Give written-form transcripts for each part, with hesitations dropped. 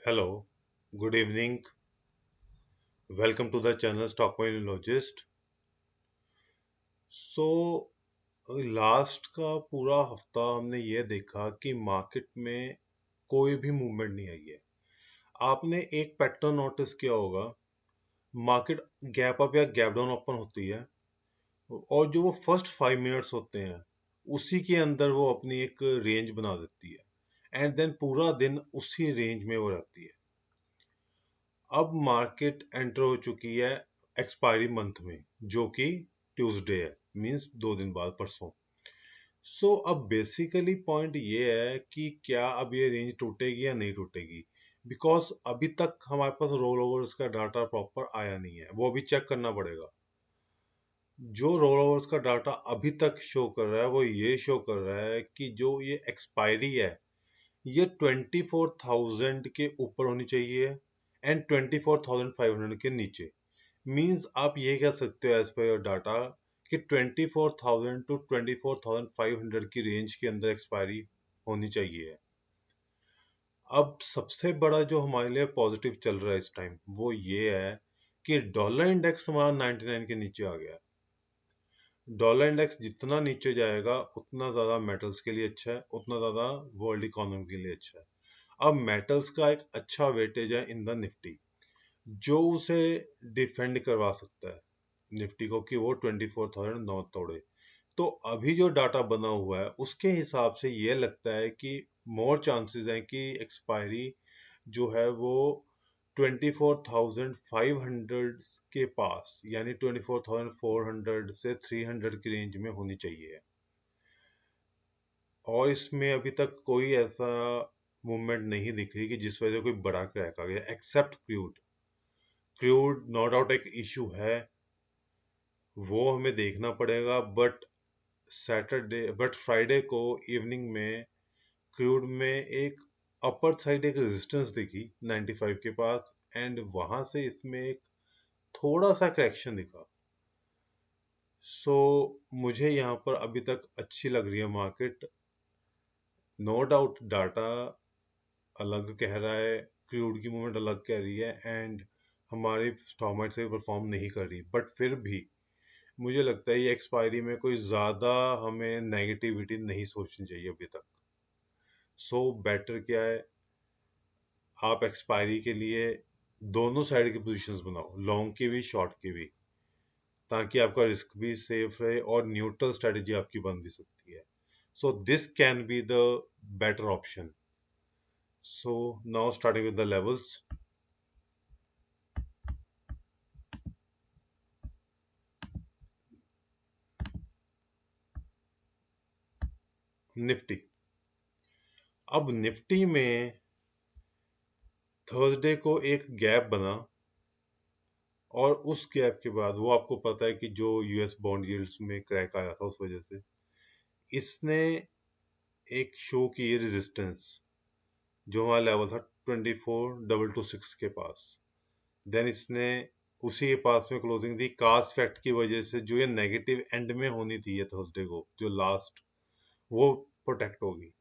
Hello, good evening. Welcome to the channel Stock Monologist. So last का पूरा हफ्ता हमने ये देखा कि मार्केट में कोई भी मूवमेंट नहीं आई है। आपने एक पैटर्न नोटिस किया होगा। मार्केट गैप अप या गैप डाउन ओपन होती है और जो वो फर्स्ट 5 मिनट्स होते हैं उसी के अंदर वो अपनी एक रेंज बना देती है एंड देन पूरा दिन उसी रेंज में वो रहती है। अब मार्केट एंटर हो चुकी है एक्सपायरी मंथ में, जो कि ट्यूसडे है, मींस 2 दिन बाद, परसों। अब बेसिकली पॉइंट ये है कि क्या अब ये रेंज टूटेगी या नहीं टूटेगी, बिकॉज अभी तक हमारे पास रोल ओवर्स का डाटा प्रॉपर आया नहीं है, वो अभी चेक करना पड़ेगा। जो रोल ओवर्स का डाटा अभी तक शो कर रहा है वो ये शो कर रहा है कि जो ये एक्सपायरी है ये 24,000 के ऊपर होनी चाहिए एंड 24,500 के नीचे। मींस आप ये कह सकते हो एज पर योर डाटा कि 24,000 टू 24,500 की रेंज के अंदर एक्सपायरी होनी चाहिए। अब सबसे बड़ा जो हमारे लिए पॉजिटिव चल रहा है इस टाइम वो ये है कि डॉलर इंडेक्स हमारा 99 के नीचे आ गया। डॉलर इंडेक्स जितना नीचे जाएगा उतना ज्यादा मेटल्स के लिए अच्छा है, उतना ज्यादा वर्ल्ड इकोनॉमी के लिए अच्छा है। अब मेटल्स का एक अच्छा वेटेज है इन द निफ्टी, जो उसे डिफेंड करवा सकता है निफ्टी को कि वो 24,000 नौ तोड़े। तो अभी जो डाटा बना हुआ है उसके हिसाब से ये लगता है कि मोर चांसेस हैं कि एक्सपायरी जो है वो 24,500 के पास, यानी 24,400 से 300 की रेंज में होनी चाहिए। और इसमें अभी तक कोई ऐसा मूवमेंट नहीं दिख रही कि जिस वजह से कोई बड़ा क्रैक आ गया, except crude. Crude no doubt एक इशू है, वो हमें देखना पड़ेगा। बट फ्राइडे को इवनिंग में क्रूड में एक अपर साइड एक रेजिस्टेंस दिखी 95 के पास एंड वहां से इसमें एक थोड़ा सा करेक्शन दिखा। सो मुझे यहाँ पर अभी तक अच्छी लग रही है मार्केट। नो डाउट डाटा अलग कह रहा है, क्रूड की मूवमेंट अलग कह रही है एंड हमारी स्टॉक मार्केट से परफॉर्म नहीं कर रही, बट फिर भी मुझे लगता है ये एक्सपायरी में कोई ज्यादा हमें नेगेटिविटी नहीं सोचनी चाहिए अभी तक। बेटर क्या है, आप एक्सपायरी के लिए दोनों साइड की पोजीशंस बनाओ, लॉन्ग की भी शॉर्ट की भी, ताकि आपका रिस्क भी सेफ रहे और न्यूट्रल स्ट्रेटेजी आपकी बन भी सकती है। This can be the better option. Now starting with the levels. Nifty, अब निफ्टी में थर्सडे को एक गैप बना और उस गैप के बाद वो आपको पता है कि जो यूएस बॉन्ड यील्ड्स में क्रैक आया था उस वजह से इसने एक शो की रेजिस्टेंस, जो हमारा लेवल था 24,226 के पास। देन इसने उसी के पास में क्लोजिंग दी, कास्ट फैक्ट की वजह से जो ये नेगेटिव एंड में होनी थी ये थर्सडे को जो लास्ट, वो प्रोटेक्ट होगी।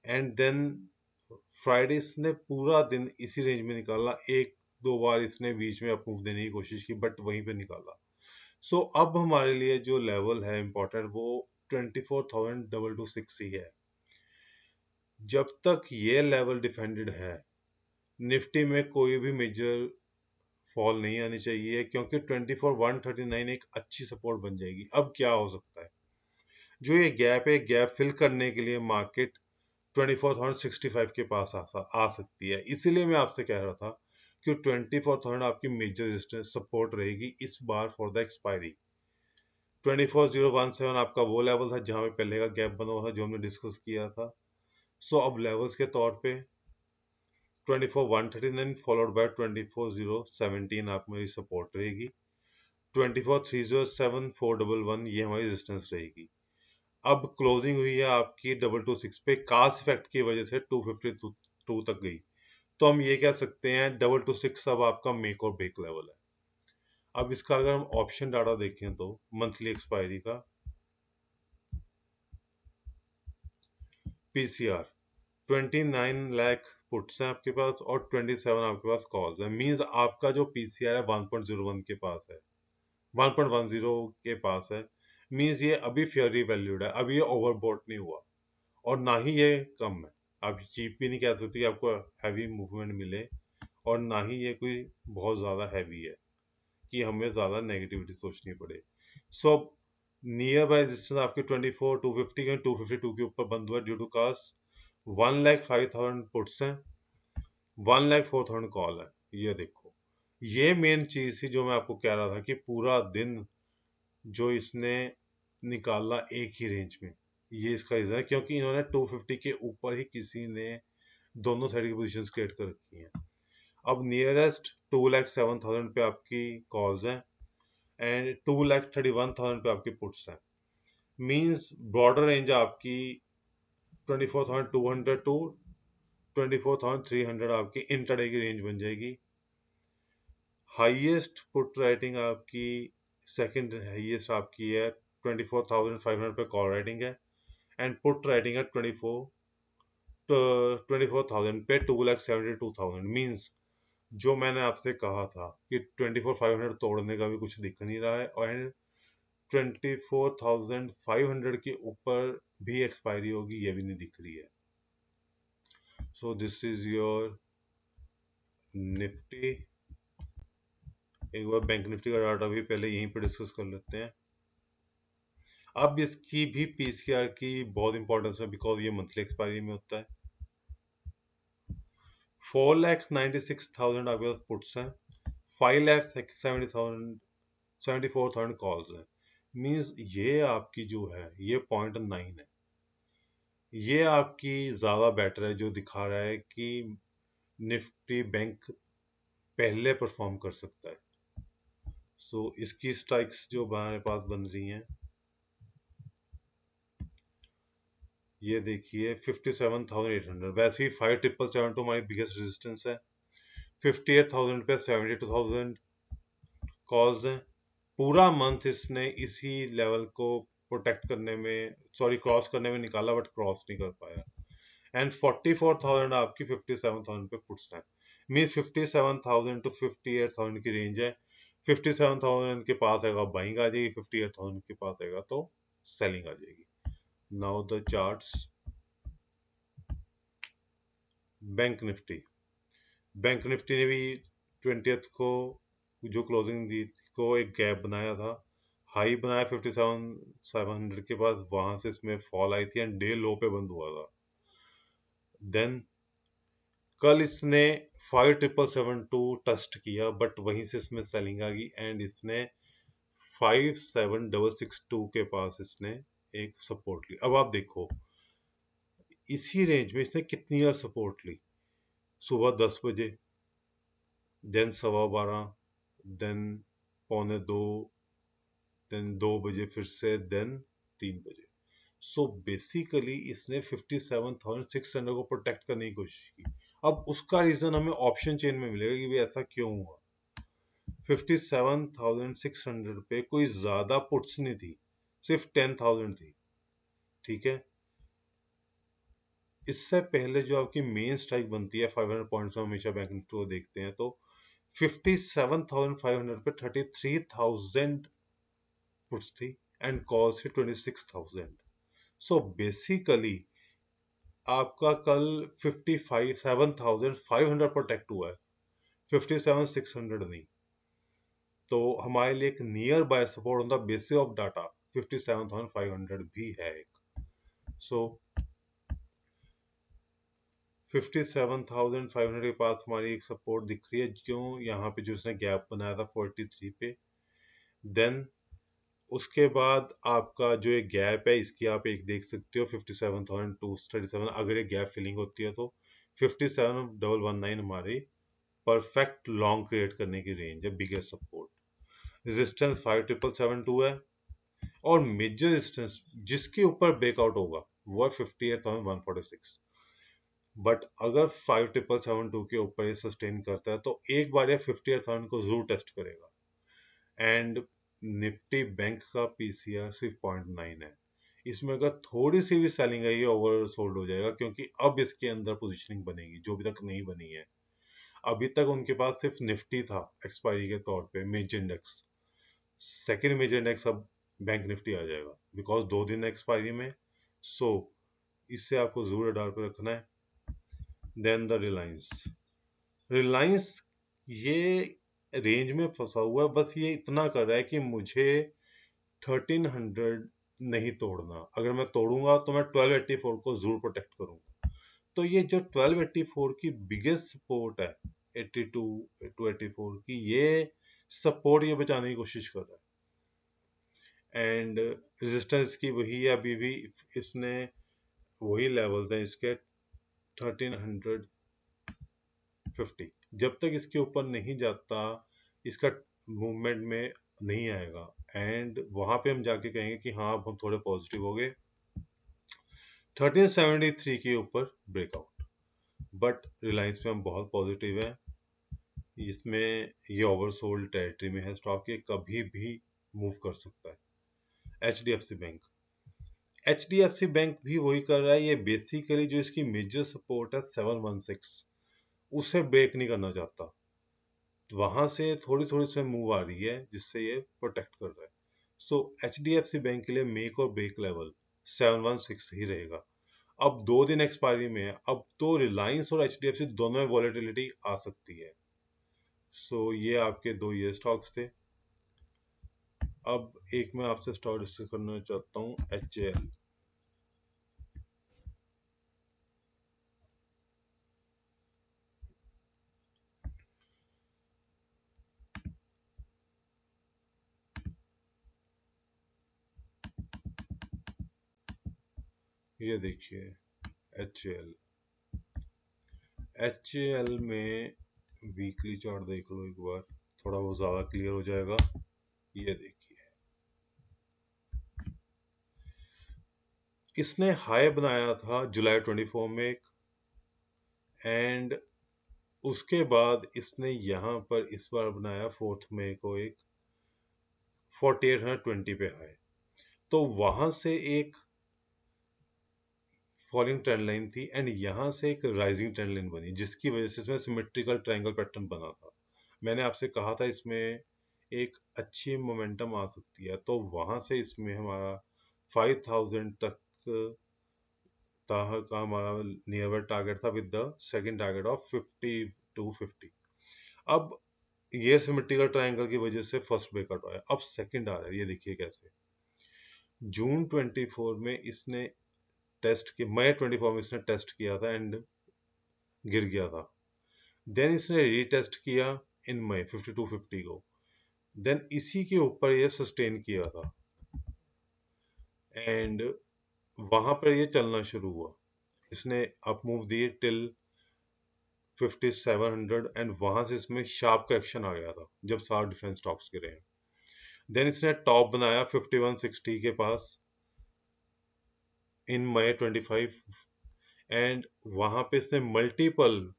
एंड देन फ्राइडे इसने पूरा दिन इसी रेंज में निकाला, एक दो बार इसने बीच में अप मूव देने की कोशिश की बट वहीं पे निकाला। अब हमारे लिए जो लेवल है इम्पोर्टेंट वो 24,226 ही है। जब तक ये लेवल डिफेंडेड है निफ्टी में कोई भी मेजर फॉल नहीं आनी चाहिए, क्योंकि 24,139 एक अच्छी सपोर्ट बन जाएगी। अब क्या हो सकता है, जो ये गैप है, गैप फिल करने के लिए मार्केट 24,065 के पास आ सकती है। इसीलिए मैं आपसे कह रहा था कि 24,000 आपकी मेजर रेजिस्टेंस सपोर्ट रहेगी इस बार फॉर द एक्सपायरी। 24,017 आपका वो लेवल था जहां पे पहले का गैप बना हुआ था, जो हमने डिस्कस किया था। अब लेवल्स के तौर पे 24,139 फॉलोड बाय 24,017 आप मेरी सपोर्ट रहेगी। 24,307 411 ये हमारी रेजिस्टेंस रहेगी। अब क्लोजिंग हुई है आपकी 226 पे, कास्ट इफेक्ट की वजह से 252 तक गई। तो हम ये कह सकते हैं 226 अब आपका मेक और ब्रेक लेवल है। अब इसका अगर हम ऑप्शन डाटा देखें तो मंथली एक्सपायरी का पीसीआर 29 लाख पुट्स हैं आपके पास और 27 आपके पास कॉल्स है। मींस आपका जो पीसीआर है 1.01 के पास है, 1.10 के पास है। मींस ये अभी फेयरली वैल्यूड है, अभी ये ओवरबॉट नहीं हुआ और ना ही ये कम है। आप चीप भी नहीं कह सकते कि आपको हैवी मूवमेंट मिले और ना ही ये कोई बहुत ज़्यादा हैवी है कि हमें ज़्यादा नेगेटिविटी सोचनी पड़े। सो नियर बाय रेजिस्टेंस आपके 24 250 के 252 के ऊपर बंद हुआ ड्यू टू कास्ट 1,05,000 पुट्स हैं, 1,04,000 कॉल है। ये देखो, ये मेन चीज थी जो मैं आपको कह रहा था कि पूरा दिन जो इसने निकाला एक ही रेंज में, ये इसका रीजन है क्योंकि इन्होंने 250 के ऊपर ही किसी ने दोनों साइड की पोजीशंस क्रिएट कर रखी हैं। अब नियरेस्ट 2,07,000 पे आपकी कॉल्स हैं एंड 2,31,000 पे आपकी पुट्स हैं। मींस ब्रॉडर रेंज आपकी 24,200 टू 24,300 आपकी इंटरडे की रेंज बन जाएगी। हाईएस्ट पुट राइटिंग आपकी, सेकंड हाईएस्ट आपकी है 24,500 पे कॉल राइटिंग है एंड पुट राइटिंग है 24,000 पे 2,72,000। मींस जो मैंने आपसे कहा था कि 24,500 तोड़ने का भी कुछ दिख नहीं रहा है और 24,500 के ऊपर भी एक्सपायरी होगी ये भी नहीं दिख रही है। सो दिस इज योर निफ्टी। एक बार बैंक निफ्टी का डाटा भी पहले यहीं पर डिस्कस कर लेते हैं। अब इसकी भी पीसीआर की बहुत इंपॉर्टेंस है बिकॉज ये मंथली एक्सपायरी में होता है। 4,96,000 आपके पास पुट्स हैं, 5,74,000 कॉल्स हैं। मींस ये आपकी जो है ये 0.9 है। ये आपकी ज्यादा बेटर है जो दिखा रहा है कि निफ्टी बैंक पहले परफॉर्म कर सकता है। सो इसकी स्ट्राइक्स जो हमारे पास बन रही हैं ये देखिए 57,800, वैसे ही 5,772 हमारी बिगेस्ट रेजिस्टेंस है। 58,000 पे 72,000 कॉल्स हैं। पूरा मंथ इसने इसी लेवल को प्रोटेक्ट करने में, सॉरी क्रॉस करने में निकाला बट क्रॉस नहीं कर पाया। एंड 44,000 आपकी 57,000 पे पुट्स हैं। मीन्स 57,000 टू 58,000 की रेंज है। 57,000 के पास आएगा बाइंग आ जाएगी, 58,000 के पास आएगा तो सेलिंग आ जाएगी। Now the charts. Bank Nifty, bank Nifty ने भी 20th को जो क्लोजिंग दी को एक गैप बनाया था, हाई बनाया 57,700 के पास, वहां से इसमें फॉल आई थी एंड डे लो पे बंद हुआ था। देन कल इसने 5,772 टेस्ट किया बट वहीं से इसमें सेलिंग आ गई एंड इसने 5,762 के पास इसने एक सपोर्ट ली। अब आप देखो इसी रेंज में इसने कितनी बार सपोर्ट ली, सुबह 10 बजे, देन 12:15, देन 1:45, देन 2 बजे फिर से, देन 3 बजे। सो बेसिकली इसने 57,600 को प्रोटेक्ट करने की कोशिश की। अब उसका रीजन हमें ऑप्शन चेन में मिलेगा कि भाई ऐसा क्यों हुआ। 57,600 पे कोई ज्यादा पुट्स नहीं थी, सिर्फ 10,000 थी, ठीक है। इससे पहले जो आपकी मेन स्ट्राइक बनती है 500 पॉइंट्स में, हमेशा बैंक निफ्टी को देखते हैं तो 57,500 पे 33,000 पुट्स थी एंड कॉल्स थी 26,000। सो बेसिकली आपका कल 57,500 प्रोटेक्ट हुआ है, 57,600 नहीं। तो हमारे लिए एक near by support on the basis of data 57,500 भी है एक। सो 57,500 के पास हमारी एक सपोर्ट दिख रही है जो यहाँ पे जो उसने गैप बनाया था 43 पे। देन उसके बाद आपका जो एक गैप है इसकी आप एक देख सकते हो 57,237। अगर ये गैप फिलिंग होती है तो 57,119 हमारी परफेक्ट लॉन्ग क्रिएट करने की रेंज है, बिगेस्ट सपोर्ट। रेजिस्टेंस 5,772 है और मेजर रेजिस्टेंस जिसके ऊपर ब्रेकआउट होगा वो है 58,146। बट अगर 5,772 के ऊपर ये सस्टेन करता है तो एक बार ये 58,000 को जरूर टेस्ट करेगा। एंड निफ्टी बैंक का पीसीआर सिर्फ 0.9 है। इसमें अगर थोड़ी सी भी सेलिंग आई, ये ओवर सोल्ड हो जाएगा, क्योंकि अब इसके अंदर पोजीशनिंग बनेगी जो अभी तक नहीं बनी है। अभी तक उनके पास सिर्फ निफ्टी था एक्सपायरी के तौर पे, major index. Second major index अब बैंक निफ्टी आ जाएगा, बिकॉज 2 दिन एक्सपायरी में। सो इससे आपको जरूर रडार पे रखना है। Then the Reliance. रिलायंस ये रेंज में फंसा हुआ है, बस ये इतना कर रहा है कि मुझे 1300 नहीं तोड़ना। अगर मैं तोड़ूंगा तो मैं 1284 को जरूर प्रोटेक्ट करूंगा। तो ये जो 1284 की बिगेस्ट सपोर्ट है, 82 टू 84 की, ये सपोर्ट ये बचाने की कोशिश कर रहा है। एंड रेजिस्टेंस की वही है अभी भी, इसने वही लेवल्स हैं इसके, 1350। जब तक इसके ऊपर नहीं जाता, इसका मूवमेंट में नहीं आएगा। एंड वहां पे हम जाके कहेंगे कि हाँ अब हम थोड़े पॉजिटिव हो गए। 1373 के ऊपर ब्रेकआउट, बट रिलायंस में हम बहुत पॉजिटिव हैं। इसमें ये ओवरसोल्ड टेरिटरी में है स्टॉक, ये कभी भी मूव कर सकता है। HDFC bank. HDFC बैंक भी वही कर रहा है, ये बेसिकली जो इसकी मेजर सपोर्ट है 716, उसे ब्रेक नहीं करना चाहता। वहां से थोड़ी थोड़ी से मूव आ रही है जिससे ये प्रोटेक्ट कर रहा है। सो HDFC बैंक के लिए मेक और ब्रेक लेवल 716 ही रहेगा। अब 2 दिन एक्सपायरी में है, अब तो रिलायंस और HDFC दोनों में वॉलेटिलिटी आ सकती है। सो ये आपके दो ये स्टॉक्स थे। अब एक मैं आपसे स्टॉक डिस्कस करना चाहता हूँ, HAL। ये देखिए HAL। HAL में वीकली चार्ट देख लो एक बार, थोड़ा वो ज्यादा क्लियर हो जाएगा। ये देखिए, इसने हाई बनाया था जुलाई 24 में एक, एंड उसके बाद इसने यहाँ पर इस बार बनाया 4 मई को एक 4820 पे हाई। तो वहां से एक फॉलिंग ट्रेंड लाइन थी, एंड यहाँ से एक राइजिंग ट्रेंड लाइन बनी, जिसकी वजह से इसमें सिमेट्रिकल ट्रायंगल पैटर्न बना था। मैंने आपसे कहा था इसमें एक अच्छी मोमेंटम आ सकती है, तो वहां से इसमें हमारा 5000 तक का हमारा नियर टारगेट था, with the second target of 50 to 50। अब ये सिमेट्रिकल ट्रायंगल की वजह से फर्स्ट ब्रेकआउट आया, अब सेकंड आ रहा है। ये देखिए कैसे जून 24 में इसने टेस्ट किया, मई 24 में इसने टेस्ट किया था एंड गिर गया था। देन इसने रीटेस्ट किया इन मई 5250 को, देन इसी के ऊपर ये सस्टेन किया था, एंड वहां पर ये चलना शुरू हुआ। इसने अप मूव दिए टिल 5700, एंड वहां से इसमें शार्प करेक्शन आ गया था जब सारे डिफेंस स्टॉक्स गिरे हैं। देन इसने टॉप बनाया 5160 के पास इन मई 25, एंड वहां पे इसने मल्टीपल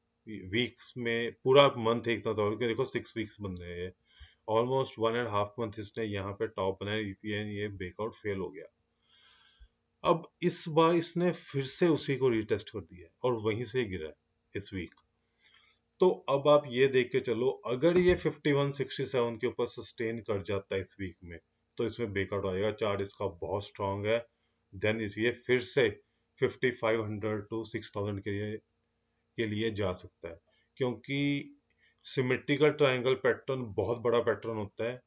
वीक्स में, पूरा मंथ एक था, क्योंकि देखो 6 वीक्स बन रहे हैं, ऑलमोस्ट 1.5 मंथ इसने यहाँ पे टॉप बनाया, ये ब्रेकआउट फेल हो गया। अब इस बार इसने फिर से उसी को रीटेस्ट कर दिया और वहीं से गिरा है इस वीक। तो अब आप ये देख के चलो, अगर ये 5167 के ऊपर सस्टेन कर जाता है इस वीक में, तो इसमें ब्रेकआउट आएगा, चार्ट इसका बहुत स्ट्रांग है। देन ये फिर से 5500 टू 6000 के लिए जा सकता है, क्योंकि सिमेट्रिकल ट्रायंगल पैटर्न बहुत बड़ा पैटर्न होता है,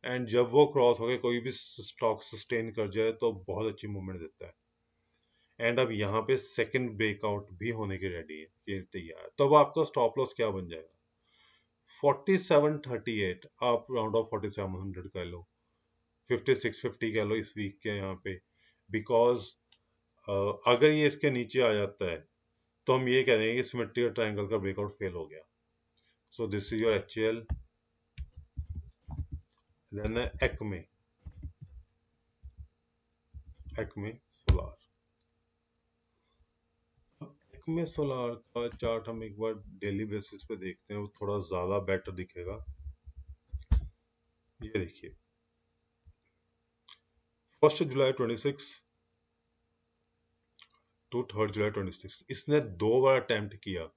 एंड जब वो क्रॉस होकर कोई भी स्टॉक सस्टेन कर जाए तो बहुत अच्छी मूवमेंट देता है। एंड अब यहाँ पे सेकंड ब्रेकआउट भी होने की रेडी है, ये तैयार। तो अब आपका स्टॉप लॉस क्या बन जाएगा? 4738, आप राउंड ऑफ 4700 कर लो, 5650 कह लो इस वीक के यहाँ पे, बिकॉज अगर ये इसके नीचे आ जाता है तो हम ये कह देंगे कि सिमेट्रिकल ट्रायंगल का ब्रेकआउट फेल हो गया। So this is your HAL। Then Acme, Acme Solar. Acme Solar का चार्ट हम एक बार डेली बेसिस पे देखते हैं, वो थोड़ा ज्यादा बेटर दिखेगा। ये देखिए 1 जुलाई 26, टू 3 जुलाई 2026। इसने 2 बार अटेम्प्ट किया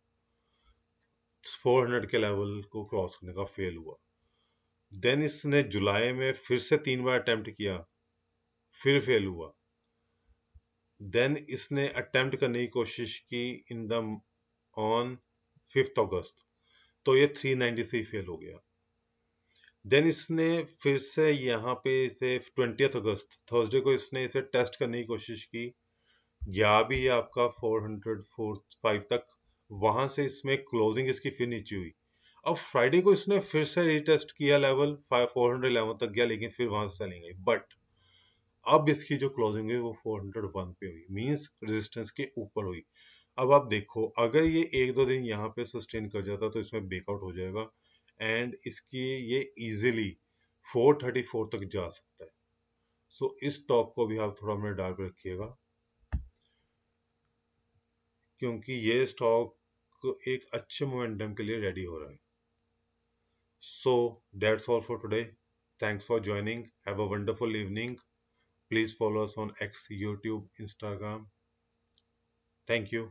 400 के लेवल को क्रॉस करने का, फेल हुआ। देन इसने जुलाई में फिर से 3 बार अटेम्प्ट किया, फिर फेल हुआ। देन इसने अटेम्प्ट करने की कोशिश की इन द ऑन 5 अगस्त, तो ये 390 से ही फेल हो गया। देन इसने फिर से यहाँ पे इसे 20 अगस्त थर्सडे को इसने इसे टेस्ट करने की कोशिश की, या भी ये आपका 405 तक, वहां से इसमें क्लोजिंग इसकी फिर नीचे हुई। अब फ्राइडे को इसने फिर से रीटेस्ट किया लेवल 411 तक गया, लेकिन फिर वहां से सेलिंग आई। बट अब इसकी जो क्लोजिंग हुई वो 401 पे हुई, मींस रेजिस्टेंस के ऊपर हुई। अब आप देखो, अगर ये 1-2 दिन यहाँ पे सस्टेन कर जाता तो इसमें ब्रेकआउट हो जाएगा, एंड इसकी ये इजीली 434 तक जा सकता है। सो इस स्टॉक को भी आप थोड़ा अपने डाल पे रखिएगा, क्योंकि ये स्टॉक एक अच्छे मोमेंटम के लिए रेडी हो रहा है। So that's all for today. Thanks for joining, have a wonderful evening. Please follow us on X, YouTube, Instagram. Thank you.